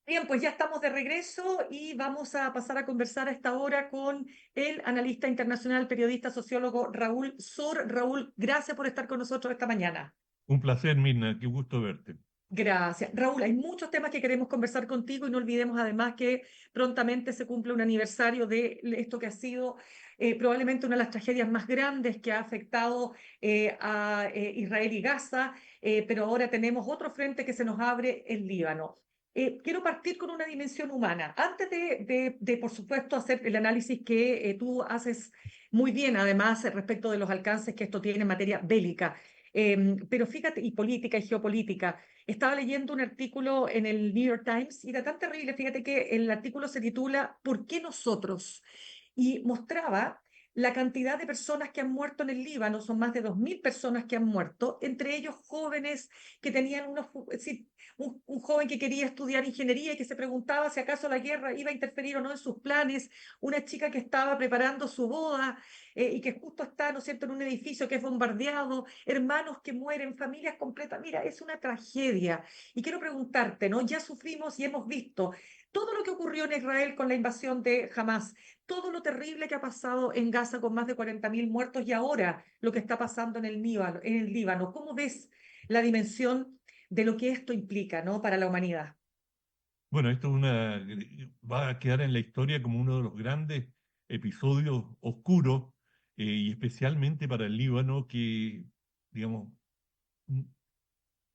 Bien, pues ya estamos de regreso y vamos a pasar a conversar a esta hora con el analista internacional, periodista, sociólogo Raúl Sor. Raúl, gracias por estar con nosotros esta mañana. Un placer, Mirna, qué gusto verte. Gracias. Raúl, hay muchos temas que queremos conversar contigo y no olvidemos además que prontamente se cumple un aniversario de esto que ha sido probablemente una de las tragedias más grandes que ha afectado a Israel y Gaza, pero ahora tenemos otro frente que se nos abre, el Líbano. Quiero partir con una dimensión humana. Antes por supuesto, hacer el análisis que tú haces muy bien, además, respecto de los alcances que esto tiene en materia bélica. Pero fíjate, y política y geopolítica. Estaba leyendo un artículo en el New York Times y era tan terrible, fíjate que el artículo se titula ¿Por qué nosotros? Y mostraba la cantidad de personas que han muerto en el Líbano, son más de 2.000 personas que han muerto, entre ellos jóvenes que tenían un joven que quería estudiar ingeniería y que se preguntaba si acaso la guerra iba a interferir o no en sus planes, una chica que estaba preparando su boda y que justo está, ¿no es cierto?, en un edificio que es bombardeado, hermanos que mueren, familias completas. Mira, es una tragedia. Y quiero preguntarte, ¿no? Ya sufrimos y hemos visto todo lo que ocurrió en Israel con la invasión de Hamas, todo lo terrible que ha pasado en Gaza con más de 40.000 muertos y ahora lo que está pasando en el Líbano. ¿Cómo ves la dimensión de lo que esto implica, ¿no?, para la humanidad? Bueno, va a quedar en la historia como uno de los grandes episodios oscuros, y especialmente para el Líbano, que, digamos, m-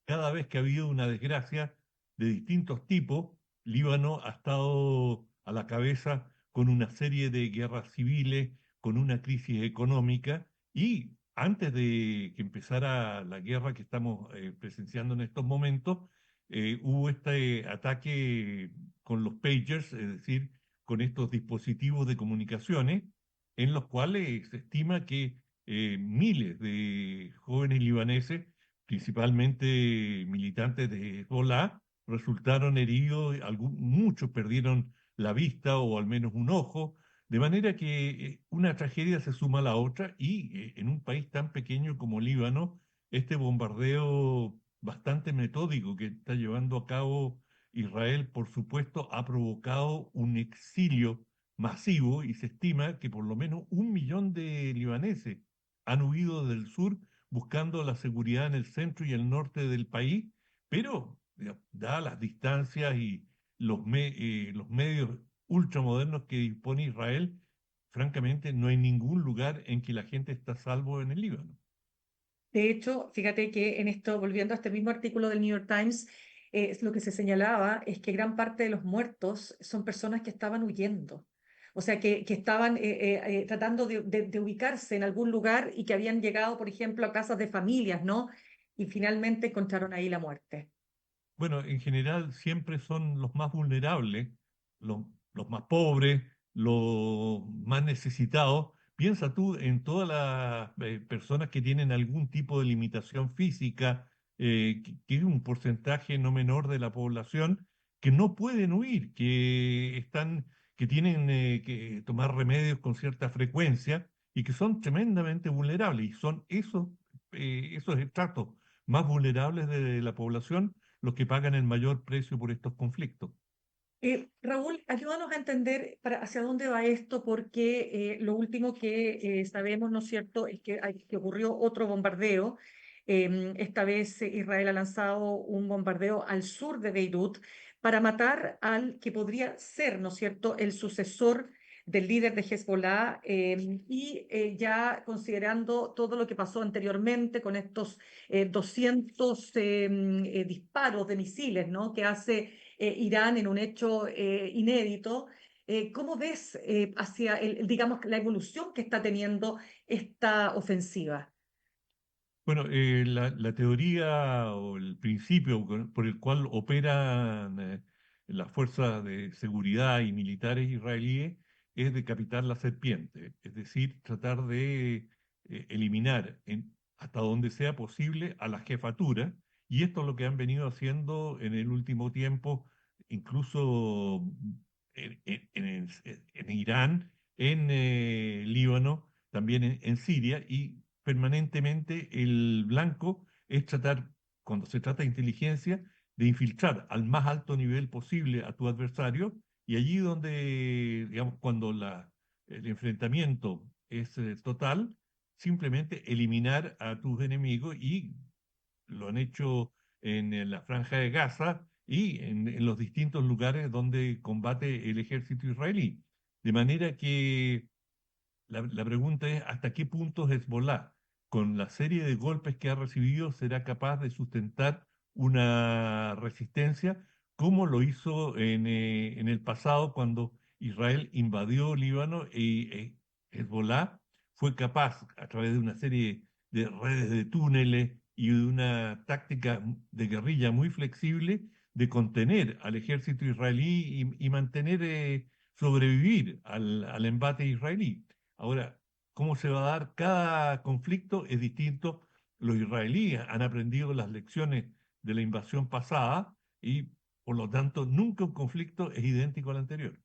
cada vez que ha habido una desgracia de distintos tipos, Líbano ha estado a la cabeza con una serie de guerras civiles, con una crisis económica, y antes de que empezara la guerra que estamos presenciando en estos momentos, hubo este ataque con los pagers, es decir, con estos dispositivos de comunicaciones, en los cuales se estima que miles de jóvenes libaneses, principalmente militantes de Hezbollah, resultaron heridos, muchos perdieron la vista o al menos un ojo, de manera que una tragedia se suma a la otra y en un país tan pequeño como Líbano, este bombardeo bastante metódico que está llevando a cabo Israel, por supuesto, ha provocado un exilio masivo y se estima que por lo menos 1 millón de libaneses han huido del sur buscando la seguridad en el centro y el norte del país, pero dadas las distancias y los medios ultramodernos que dispone Israel, francamente no hay ningún lugar en que la gente está a salvo en el Líbano. De hecho, fíjate que en esto, volviendo a este mismo artículo del New York Times, lo que se señalaba es que gran parte de los muertos son personas que estaban huyendo. O sea, que estaban tratando de ubicarse en algún lugar y que habían llegado, por ejemplo, a casas de familias, ¿no? Y finalmente encontraron ahí la muerte. Bueno, en general siempre son los más vulnerables, los, los más pobres, los más necesitados. Piensa tú en todas las personas que tienen algún tipo de limitación física, que es un porcentaje no menor de la población, que no pueden huir, que tienen que tomar remedios con cierta frecuencia y que son tremendamente vulnerables. Y son esos estratos más vulnerables de la población los que pagan el mayor precio por estos conflictos. Raúl, ayúdanos a entender hacia dónde va esto, porque lo último que sabemos, ¿no es cierto?, es que ocurrió otro bombardeo. Esta vez Israel ha lanzado un bombardeo al sur de Beirut para matar al que podría ser, ¿no es cierto?, el sucesor del líder de Hezbollah, ya considerando todo lo que pasó anteriormente con estos 200 disparos de misiles, ¿no?, que hace Irán en un hecho inédito. ¿Cómo ves hacia digamos, la evolución que está teniendo esta ofensiva? Bueno, la teoría o el principio por el cual operan las fuerzas de seguridad y militares israelíes es decapitar la serpiente, es decir, tratar de eliminar hasta donde sea posible a la jefatura, y esto es lo que han venido haciendo en el último tiempo, incluso en Irán, en Líbano, también en Siria, y permanentemente el blanco es tratar, cuando se trata de inteligencia, de infiltrar al más alto nivel posible a tu adversario, y allí donde, digamos, cuando el enfrentamiento es total, simplemente eliminar a tus enemigos, y lo han hecho en la Franja de Gaza y en los distintos lugares donde combate el ejército israelí. De manera que la pregunta es, ¿hasta qué punto Hezbollah, con la serie de golpes que ha recibido, será capaz de sustentar una resistencia como lo hizo en el pasado cuando Israel invadió Líbano y Hezbollah fue capaz, a través de una serie de redes de túneles y de una táctica de guerrilla muy flexible, de contener al ejército israelí y mantener, sobrevivir al embate israelí? Ahora, ¿cómo se va a dar cada conflicto? Es distinto. Los israelíes han aprendido las lecciones de la invasión pasada y, por lo tanto, nunca un conflicto es idéntico al anterior.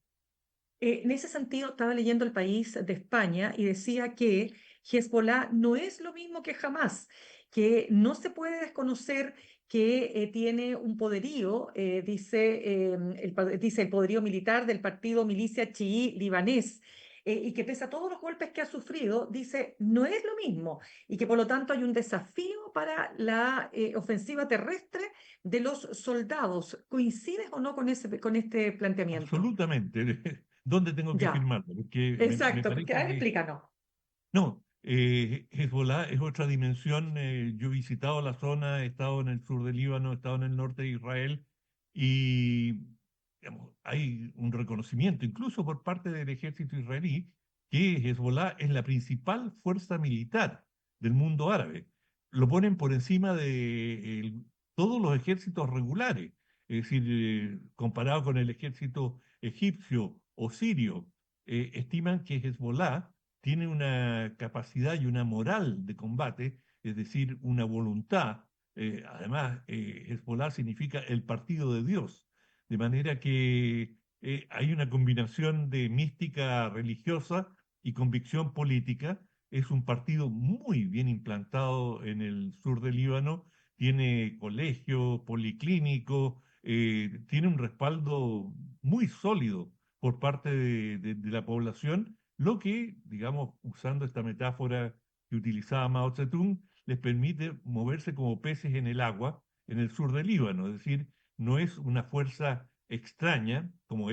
En ese sentido, estaba leyendo El País de España y decía que Hezbollah no es lo mismo que Hamas, que no se puede desconocer que tiene un poderío, dice el poderío militar del partido milicia chií libanés, y que pese a todos los golpes que ha sufrido, dice, no es lo mismo, y que por lo tanto hay un desafío para la ofensiva terrestre de los soldados. ¿Coincides o no con este planteamiento? Absolutamente. ¿Dónde tengo que Ya. firmarlo? Porque me Exacto, porque, a parece ver, que explícanos. no, Hezbollah es otra dimensión. Yo he visitado la zona, he estado en el sur del Líbano, he estado en el norte de Israel, y digamos, hay un reconocimiento, incluso por parte del ejército israelí, que Hezbollah es la principal fuerza militar del mundo árabe. Lo ponen por encima de todos los ejércitos regulares, es decir, comparado con el ejército egipcio o sirio. Estiman que Hezbollah tiene una capacidad y una moral de combate, es decir, una voluntad. Además, Hezbollah significa el partido de Dios, de manera que hay una combinación de mística religiosa y convicción política. Es un partido muy bien implantado en el sur del Líbano, tiene colegio, policlínico, tiene un respaldo muy sólido por parte de la población, lo que, digamos, usando esta metáfora que utilizaba Mao Zedong, les permite moverse como peces en el agua en el sur del Líbano. Es decir, no es una fuerza extraña como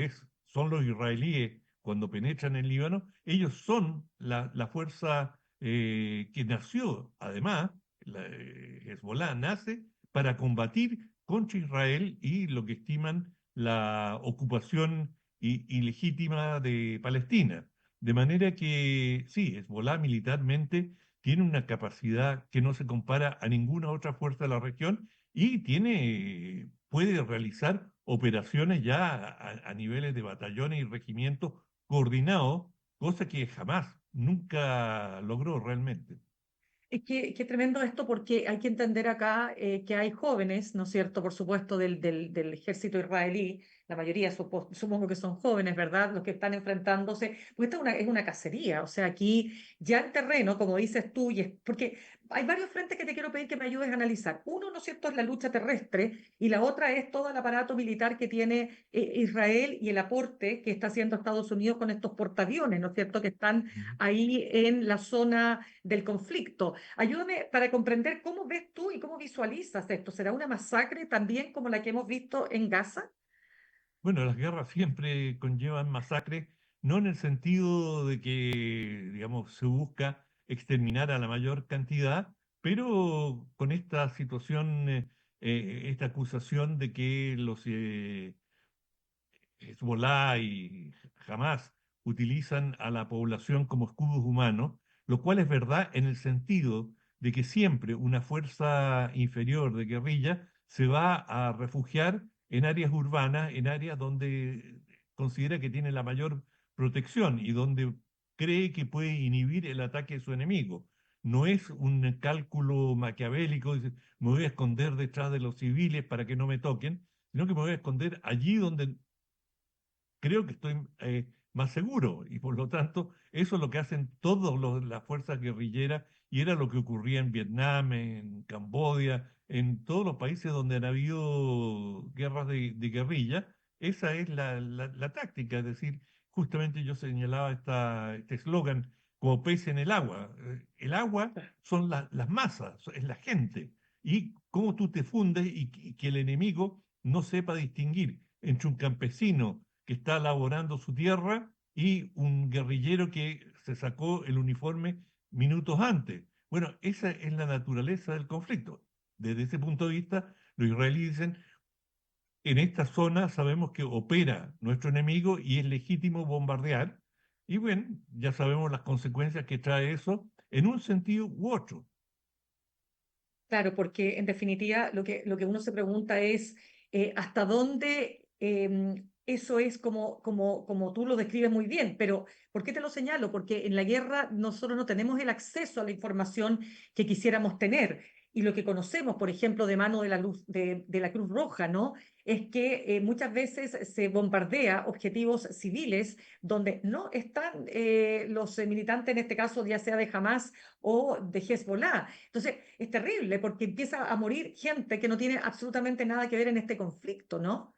son los israelíes cuando penetran en Líbano. Ellos son la fuerza que nació, además, Hezbollah nace para combatir contra Israel y lo que estiman la ocupación ilegítima de Palestina. De manera que sí, Hezbollah militarmente tiene una capacidad que no se compara a ninguna otra fuerza de la región, y puede realizar operaciones ya a niveles de batallones y regimientos coordinados, cosa que jamás, nunca logró realmente. Es que qué tremendo esto porque hay que entender acá que hay jóvenes, ¿no es cierto? Por supuesto, del ejército israelí, la mayoría supongo que son jóvenes, ¿verdad? Los que están enfrentándose, porque esta es una cacería, o sea, aquí ya el terreno, como dices tú, porque hay varios frentes que te quiero pedir que me ayudes a analizar. Uno, ¿no es cierto?, es la lucha terrestre y la otra es todo el aparato militar que tiene Israel y el aporte que está haciendo Estados Unidos con estos portaaviones, ¿no es cierto?, que están Ujú. ahí en la zona del conflicto. Ayúdame para comprender cómo ves tú y cómo visualizas esto. ¿Será una masacre también como la que hemos visto en Gaza? Bueno, las guerras siempre conllevan masacres, no en el sentido de que, digamos, se busca exterminar a la mayor cantidad, pero con esta situación, esta acusación de que los Hezbollah y Hamas utilizan a la población como escudos humanos, lo cual es verdad en el sentido de que siempre una fuerza inferior de guerrilla se va a refugiar en áreas urbanas, en áreas donde considera que tiene la mayor protección y donde cree que puede inhibir el ataque de su enemigo. No es un cálculo maquiavélico, dice, me voy a esconder detrás de los civiles para que no me toquen, sino que me voy a esconder allí donde creo que estoy más seguro, y por lo tanto eso es lo que hacen todas las fuerzas guerrilleras, y era lo que ocurría en Vietnam, en Camboya, en todos los países donde han habido guerras de guerrilla, esa es la táctica, es decir, justamente yo señalaba este eslogan como pez en el agua. El agua son las masas, es la gente, y cómo tú te fundes y que el enemigo no sepa distinguir entre un campesino que está laborando su tierra y un guerrillero que se sacó el uniforme minutos antes. Bueno, esa es la naturaleza del conflicto. Desde ese punto de vista, los israelíes dicen, en esta zona sabemos que opera nuestro enemigo y es legítimo bombardear. Y bueno, ya sabemos las consecuencias que trae eso en un sentido u otro. Claro, porque en definitiva lo que uno se pregunta es hasta dónde eso es como tú lo describes muy bien, pero ¿por qué te lo señalo? Porque en la guerra nosotros no tenemos el acceso a la información que quisiéramos tener. Y lo que conocemos, por ejemplo, de mano de la luz de la Cruz Roja, ¿no? Es que muchas veces se bombardea objetivos civiles donde no están los militantes, en este caso, ya sea de Hamas o de Hezbollah. Entonces, es terrible porque empieza a morir gente que no tiene absolutamente nada que ver en este conflicto, ¿no?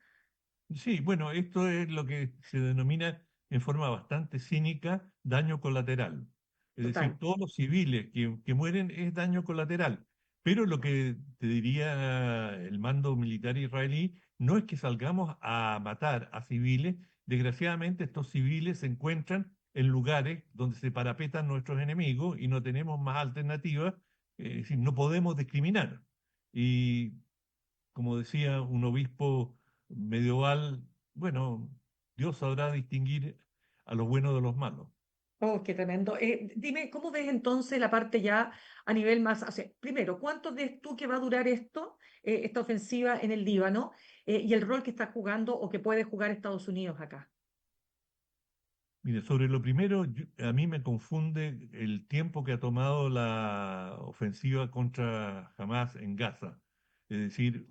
Sí, bueno, esto es lo que se denomina en forma bastante cínica daño colateral. Es decir, Total. todos los civiles que mueren es daño colateral. Pero lo que te diría el mando militar israelí no es que salgamos a matar a civiles. Desgraciadamente, estos civiles se encuentran en lugares donde se parapetan nuestros enemigos y no tenemos más alternativas. Es decir, no podemos discriminar. Y como decía un obispo medieval, bueno, Dios sabrá distinguir a los buenos de los malos. Oh, qué tremendo. Dime, ¿cómo ves entonces la parte ya a nivel más, o sea, primero, ¿cuánto ves tú que va a durar esto, esta ofensiva en el Líbano, y el rol que está jugando o que puede jugar Estados Unidos acá? Mire, sobre lo primero, a mí me confunde el tiempo que ha tomado la ofensiva contra Hamas en Gaza. Es decir,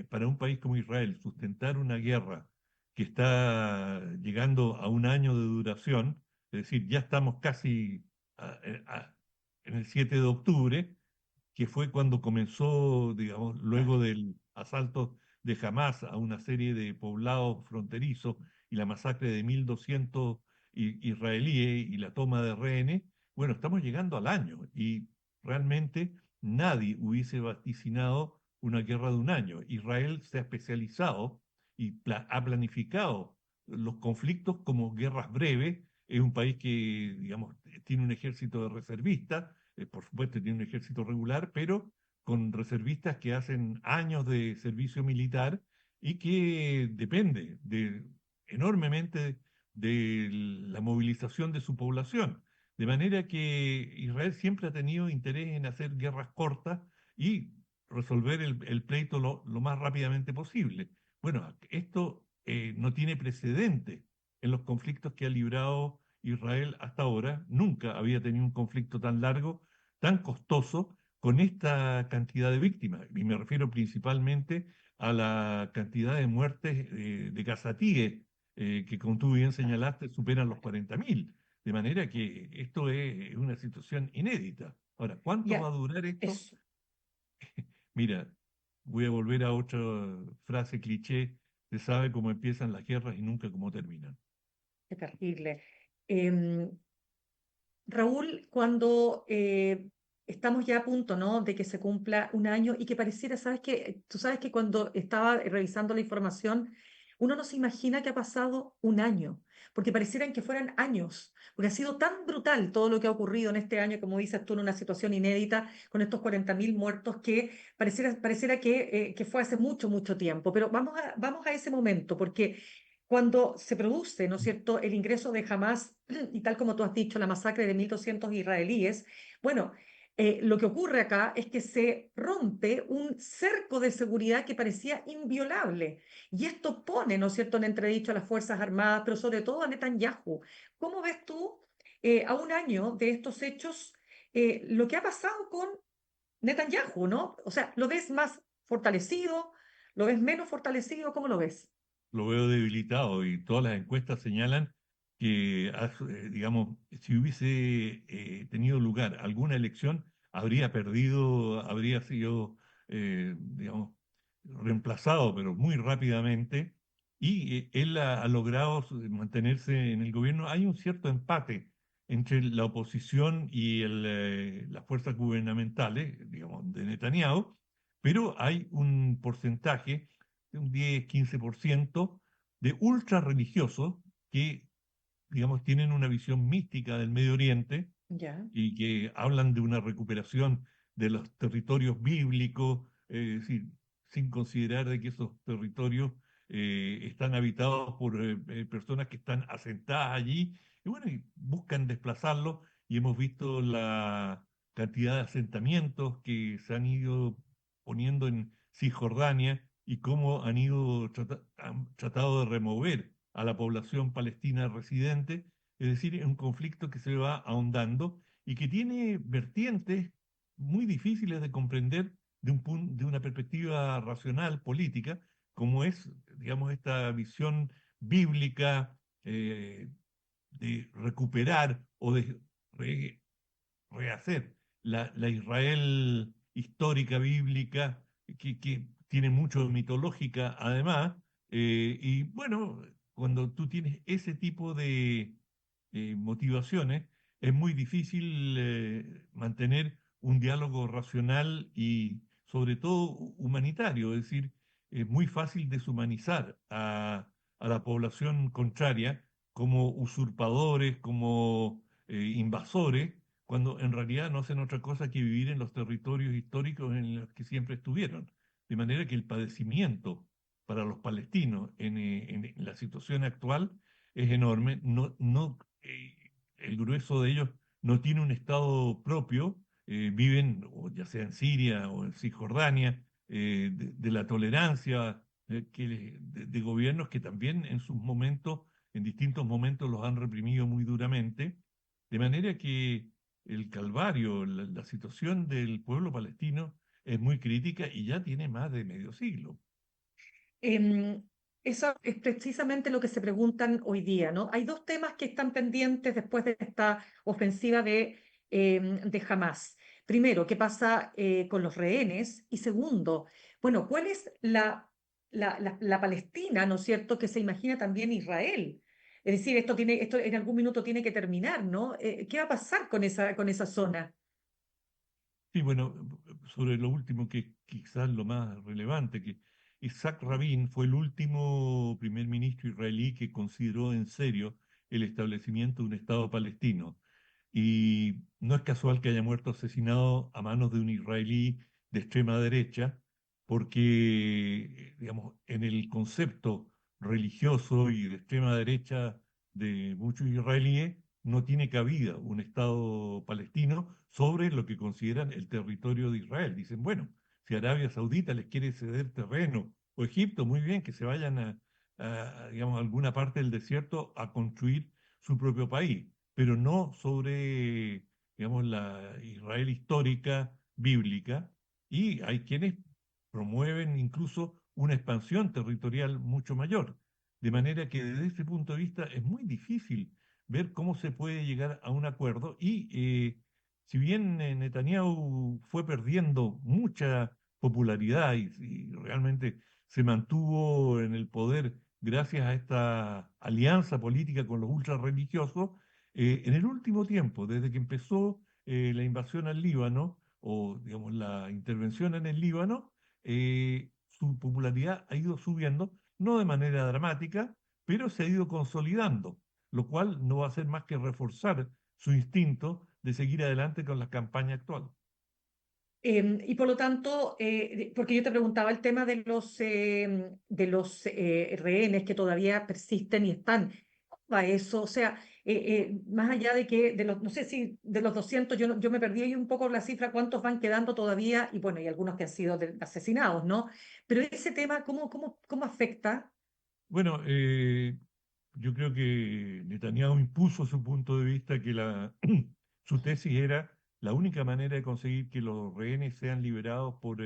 para un país como Israel, sustentar una guerra que está llegando a un año de duración, es decir, ya estamos casi en el 7 de octubre, que fue cuando comenzó, digamos, Claro. luego del asalto de Hamas a una serie de poblados fronterizos y la masacre de 1.200 israelíes y la toma de rehenes. Bueno, estamos llegando al año y realmente nadie hubiese vaticinado una guerra de un año. Israel se ha especializado y ha planificado los conflictos como guerras breves. Es un país que, digamos, tiene un ejército de reservistas, por supuesto tiene un ejército regular, pero con reservistas que hacen años de servicio militar y que depende enormemente de la movilización de su población. De manera que Israel siempre ha tenido interés en hacer guerras cortas y resolver el pleito lo más rápidamente posible. Bueno, esto no tiene precedente en los conflictos que ha librado Israel hasta ahora. Nunca había tenido un conflicto tan largo, tan costoso, con esta cantidad de víctimas. Y me refiero principalmente a la cantidad de muertes de gazatíes, que como tú bien señalaste, superan los 40.000. De manera que esto es una situación inédita. Ahora, ¿cuánto va a Ya, durar esto? eso, Mira, voy a volver a otra frase cliché, se sabe cómo empiezan las guerras y nunca cómo terminan. qué terrible. Em, Raúl, cuando estamos ya a punto, ¿no? De que se cumpla un año y que pareciera, sabes que, tú sabes que cuando estaba revisando la información, uno no se imagina que ha pasado un año, porque parecieran que fueran años, porque ha sido tan brutal todo lo que ha ocurrido en este año, como dices tú, en una situación inédita, con estos 40.000 muertos, que pareciera que fue hace mucho, mucho tiempo. Pero vamos a ese momento, porque cuando se produce, ¿no es cierto?, el ingreso de Hamas y tal como tú has dicho, la masacre de 1.200 israelíes, bueno, lo que ocurre acá es que se rompe un cerco de seguridad que parecía inviolable. Y esto pone, ¿no es cierto?, en entredicho a las Fuerzas Armadas, pero sobre todo a Netanyahu. ¿Cómo ves tú, a un año de estos hechos, lo que ha pasado con Netanyahu, ¿no? O sea, ¿lo ves más fortalecido? ¿Lo ves menos fortalecido? ¿Cómo lo ves? Lo veo debilitado y todas las encuestas señalan que, digamos, si hubiese tenido lugar alguna elección, habría perdido, habría sido digamos, reemplazado, pero muy rápidamente, y él ha logrado mantenerse en el gobierno. Hay un cierto empate entre la oposición y las fuerzas gubernamentales, digamos, de Netanyahu, pero hay un porcentaje de un 10-15% de ultra religiosos que, digamos, tienen una visión mística del Medio Oriente Ya. y que hablan de una recuperación de los territorios bíblicos, es decir, sin considerar de que esos territorios están habitados por personas que están asentadas allí, y bueno, y buscan desplazarlos, y hemos visto la cantidad de asentamientos que se han ido poniendo en Cisjordania y cómo han tratado de remover a la población palestina residente. Es decir, es un conflicto que se va ahondando y que tiene vertientes muy difíciles de comprender de una perspectiva racional, política, como es, digamos, esta visión bíblica de recuperar o de re- rehacer la Israel histórica, bíblica, que tiene mucho de mitológica además. Y bueno, cuando tú tienes ese tipo de motivaciones, es muy difícil mantener un diálogo racional y sobre todo humanitario, es decir, es muy fácil deshumanizar a la población contraria como usurpadores, como invasores, cuando en realidad no hacen otra cosa que vivir en los territorios históricos en los que siempre estuvieron. De manera que el padecimiento para los palestinos en la situación actual es enorme. El grueso de ellos no tiene un estado propio, viven o ya sea en Siria o en Cisjordania, de la tolerancia de gobiernos que también en sus momentos, en distintos momentos, los han reprimido muy duramente, de manera que el calvario, la situación del pueblo palestino es muy crítica y ya tiene más de medio siglo. Em, Eso es precisamente lo que se preguntan hoy día, ¿no? Hay dos temas que están pendientes después de esta ofensiva de Hamas. Primero, ¿qué pasa con los rehenes? Y segundo, bueno, ¿cuál es la Palestina, ¿no es cierto?, que se imagina también Israel. Es decir, esto en algún minuto tiene que terminar, ¿no? ¿Qué va a pasar con esa zona? Sí, bueno, sobre lo último, que quizás lo más relevante, que Isaac Rabin fue el último primer ministro israelí que consideró en serio el establecimiento de un Estado palestino. Y no es casual que haya muerto asesinado a manos de un israelí de extrema derecha, porque, digamos, en el concepto religioso y de extrema derecha de muchos israelíes, no tiene cabida un Estado palestino sobre lo que consideran el territorio de Israel. Dicen, bueno, si Arabia Saudita les quiere ceder terreno, o Egipto, muy bien, que se vayan digamos, a alguna parte del desierto a construir su propio país, pero no sobre, digamos, la Israel histórica, bíblica, y hay quienes promueven incluso una expansión territorial mucho mayor. De manera que desde ese punto de vista es muy difícil ver cómo se puede llegar a un acuerdo y si bien Netanyahu fue perdiendo mucha popularidad y realmente se mantuvo en el poder gracias a esta alianza política con los ultrarreligiosos, en el último tiempo, desde que empezó la invasión al Líbano, o digamos la intervención en el Líbano, su popularidad ha ido subiendo, no de manera dramática, pero se ha ido consolidando, lo cual no va a hacer más que reforzar su instinto de seguir adelante con la campaña actual. Y por lo tanto, porque yo te preguntaba el tema de los rehenes que todavía persisten y están. ¿Cómo va eso? O sea, más allá de que, no sé si de los 200, yo me perdí ahí un poco la cifra, cuántos van quedando todavía, y bueno, y algunos que han sido asesinados, ¿no? Pero ese tema, ¿cómo afecta? Bueno, yo creo que Netanyahu impuso su punto de vista que su tesis era la única manera de conseguir que los rehenes sean liberados por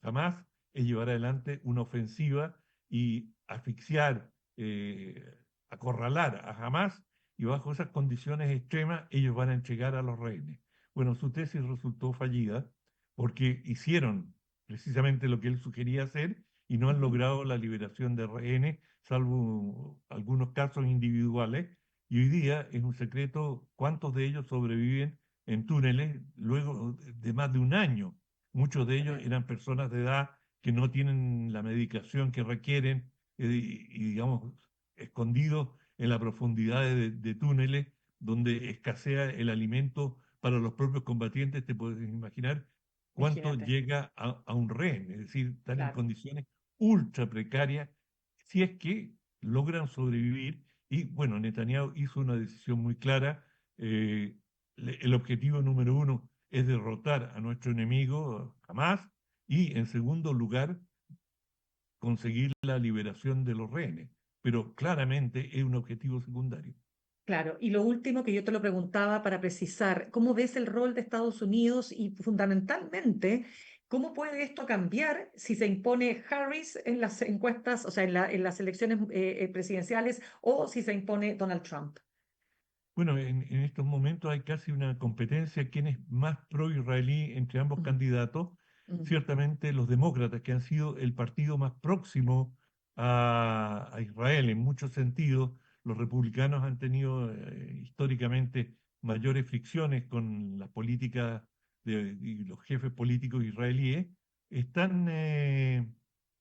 Hamas es llevar adelante una ofensiva y asfixiar, acorralar a Hamas, y bajo esas condiciones extremas ellos van a entregar a los rehenes. Bueno, su tesis resultó fallida porque hicieron precisamente lo que él sugería hacer y no han Ujú. logrado la liberación de rehenes, salvo algunos casos individuales. Y hoy día es un secreto cuántos de ellos sobreviven en túneles luego de más de un año. Muchos de ellos Tremendo. eran personas de edad que no tienen la medicación que requieren digamos, escondidos en la profundidad de túneles donde escasea el alimento para los propios combatientes. Te puedes imaginar cuánto Imagínate, llega a un rehén, es decir, están en claro. condiciones ultra precarias si es que logran sobrevivir. Y bueno, Netanyahu hizo una decisión muy clara. eh, el objetivo número uno es derrotar a nuestro enemigo, Hamas, y en segundo lugar, conseguir la liberación de los rehenes. Pero claramente es un objetivo secundario. Claro, y lo último que yo te lo preguntaba para precisar, ¿cómo ves el rol de Estados Unidos y fundamentalmente cómo puede esto cambiar si se impone Harris en las encuestas, o sea, en las elecciones presidenciales o si se impone Donald Trump? Bueno, en estos momentos hay casi una competencia quién es más pro-israelí entre ambos Mm, candidatos. mm, Ciertamente los demócratas, que han sido el partido más próximo a Israel en muchos sentidos, los republicanos han tenido históricamente mayores fricciones con las políticas y los jefes políticos israelíes, están,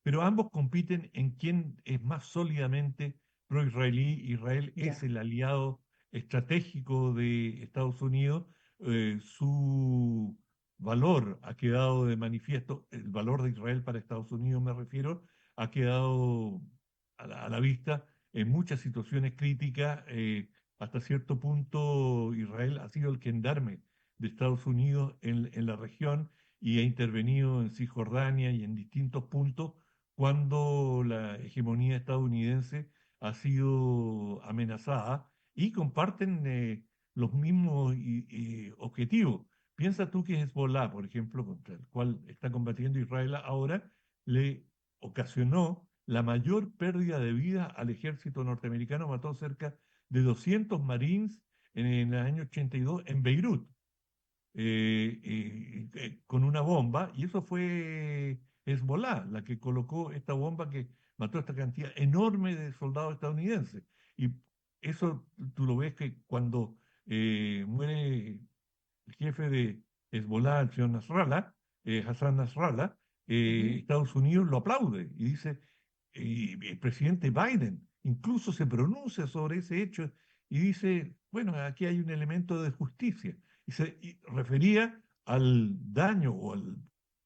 pero ambos compiten en quién es más sólidamente pro-israelí. Israel es ya, el aliado estratégico de Estados Unidos. Su valor ha quedado de manifiesto, el valor de Israel para Estados Unidos me refiero, ha quedado a la vista en muchas situaciones críticas. Hasta cierto punto Israel ha sido el gendarme de Estados Unidos en la región y ha intervenido en Cisjordania y en distintos puntos cuando la hegemonía estadounidense ha sido amenazada y comparten los mismos objetivos. Piensa tú que Hezbollah, por ejemplo, contra el cual está combatiendo Israel ahora, le ocasionó la mayor pérdida de vida al ejército norteamericano, mató cerca de 200 marines en el año 82 en Beirut, con una bomba, y eso fue Hezbollah, la que colocó esta bomba que mató a esta cantidad enorme de soldados estadounidenses. Y eso tú lo ves que cuando muere el jefe de Hezbollah, el señor Nasrallah, Hassan Nasrallah, ujú, Estados Unidos lo aplaude y dice, y el presidente Biden incluso se pronuncia sobre ese hecho y dice, bueno, aquí hay un elemento de justicia. Y refería al daño o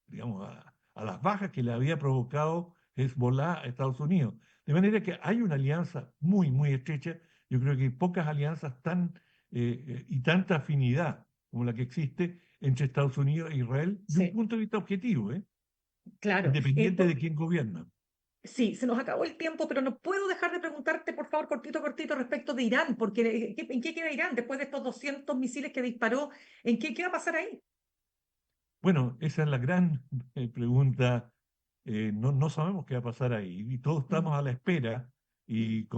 digamos, a las bajas que le había provocado Hezbollah a Estados Unidos. De manera que hay una alianza muy, muy estrecha. Yo creo que hay pocas alianzas y tanta afinidad como la que existe entre Estados Unidos e Israel, de un sí, punto de vista objetivo, claro. independiente de quién gobierna. Sí, se nos acabó el tiempo, pero no puedo dejar de preguntarte, por favor, cortito, cortito, respecto de Irán, porque ¿en qué queda Irán después de estos 200 misiles que disparó? ¿Qué va a pasar ahí? Bueno, esa es la gran pregunta. No sabemos qué va a pasar ahí y todos Mm, estamos a la espera mm, y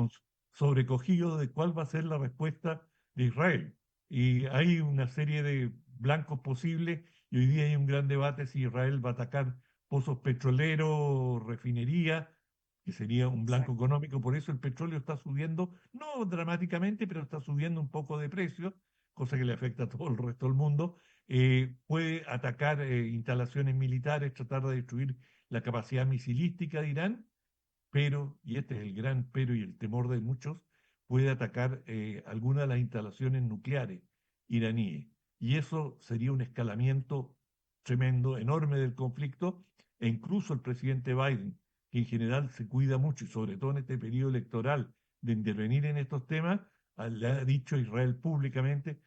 sobrecogidos de cuál va a ser la respuesta de Israel. Y hay una serie de blancos posibles y hoy día hay un gran debate si Israel va a atacar pozos petroleros, refinería, que sería un blanco exacto. económico. Por eso el petróleo está subiendo, no dramáticamente, pero está subiendo un poco de precio, cosa que le afecta a todo el resto del mundo. Puede atacar instalaciones militares, tratar de destruir la capacidad misilística de Irán, pero, y este es el gran pero y el temor de muchos, puede atacar algunas de las instalaciones nucleares iraníes. Y eso sería un escalamiento tremendo, enorme del conflicto, e incluso el presidente Biden, que en general se cuida mucho, y sobre todo en este periodo electoral, de intervenir en estos temas, le ha dicho a Israel públicamente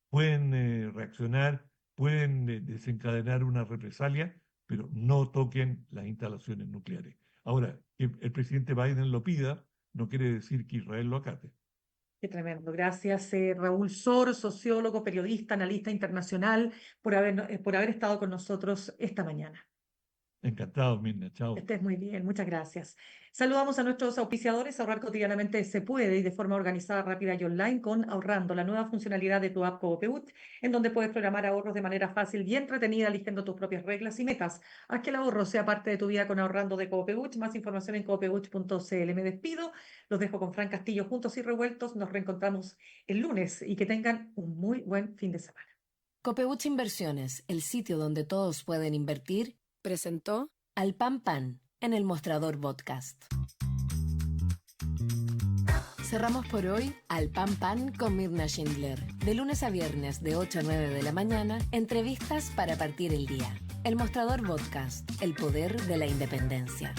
pueden reaccionar, pueden desencadenar una represalia, pero no toquen las instalaciones nucleares. Ahora, que el presidente Biden lo pida, no quiere decir que Israel lo acate. Qué tremendo. Gracias, Raúl Sor, sociólogo, periodista, analista internacional, por haber estado con nosotros esta mañana. Encantado, Mirna. Que Chao. estés muy bien, muchas gracias. Saludamos a nuestros auspiciadores. Ahorrar cotidianamente se puede y de forma organizada, rápida y online con Ahorrando, la nueva funcionalidad de tu app Coopeut, en donde puedes programar ahorros de manera fácil y entretenida, eligiendo tus propias reglas y metas. Haz que el ahorro sea parte de tu vida con Ahorrando de Coopeut. Más información en coopeut.cl. Me despido, los dejo con Fran Castillo juntos y revueltos. Nos reencontramos el lunes y que tengan un muy buen fin de semana. Copeuch Inversiones, el sitio donde todos pueden invertir, presentó Al Pan Pan en el Mostrador Podcast. Cerramos por hoy Al Pan Pan con Mirna Schindler. De lunes a viernes de 8 a 9 de la mañana, entrevistas para partir el día. El Mostrador Podcast, el poder de la independencia.